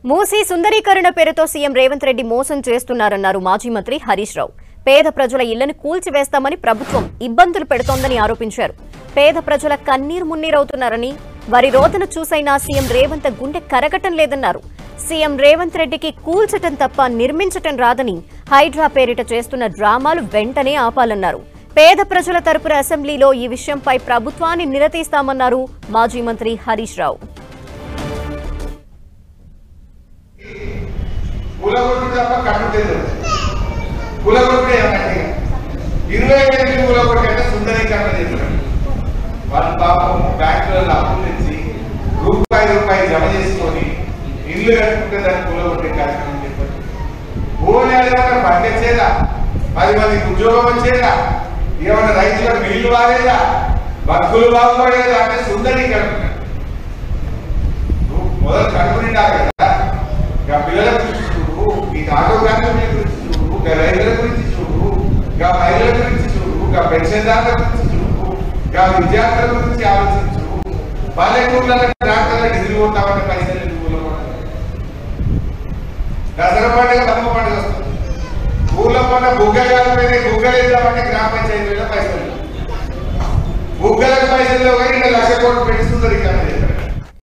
మూసీ సుందరీకరణ పేరుతో సీఎం రేవంత్ రెడ్డి మోసం చేస్తున్నారన్నారు మాజీ మంత్రి హరీష్ రావు. పేద ప్రజల ఇళ్లను కూల్చివేస్తామని ప్రభుత్వం ఇబ్బందులు పెడుతోందని ఆరోపించారు. పేద ప్రజల కన్నీరు మున్నీరవుతున్నారని, వారి రోదన చూసైనా సీఎం రేవంత్ గుండె కరగటం లేదన్నారు. సీఎం రేవంత్ రెడ్డికి కూల్చటం తప్ప నిర్మించటం రాదని, హైడ్రా పేరిట చేస్తున్న డ్రామాలు వెంటనే ఆపాలన్నారు. పేద ప్రజల తరపున అసెంబ్లీలో ఈ విషయంపై ప్రభుత్వాన్ని నిలదీస్తామన్నారు మాజీ మంత్రి హరీష్ రావు. సుందరీకరణ చేస్తున్నాడు. వాళ్ళ పాపం బ్యాంకులలో అప్పులు తెచ్చి రూపాయి జమ చేసుకొని ఇల్లు కట్టుకుంటే దాన్ని కూలగొట్టే కార్యక్రమం చెప్పారు. భూమి పండించేదా, 10 మందికి ఉద్యోగం వచ్చేదా, ఏమన్నా రైతులకు నీళ్లు బాగేదా, బతుకులు బాగుపడేదా అంటే సుందరీకరణ. మొదలు కనుక్కునిండాలి కదా. ఇక పిల్లల గురించి చూడు, ఈ ఆటోగ్రాఫీ గురించి చూడు, ఇక రైతుల గురించి చూడు, ఇక మహిళల గురించి చూడు, ఇక పెన్షన్దారుల గురించి చూడు, ఇక విద్యార్థుల గురించి ఆలోచించు. పల్లెటూర్లలో ట్రాక్టర్ల డీజిల్ పోతామంటే పైసలు దసరా పండుగ బతుక పండుగ వస్తుంది. ఊర్లో మొన్న బుగ్గలు కాకపోయినా బుగ్గలు వేద్దామంటే గ్రామ పంచాయతీలో పైసలు, బుగ్గలకు పైసలు కానీ 1,00,000 కోట్లు పెట్టి సుందరీకరణ చేస్తారు.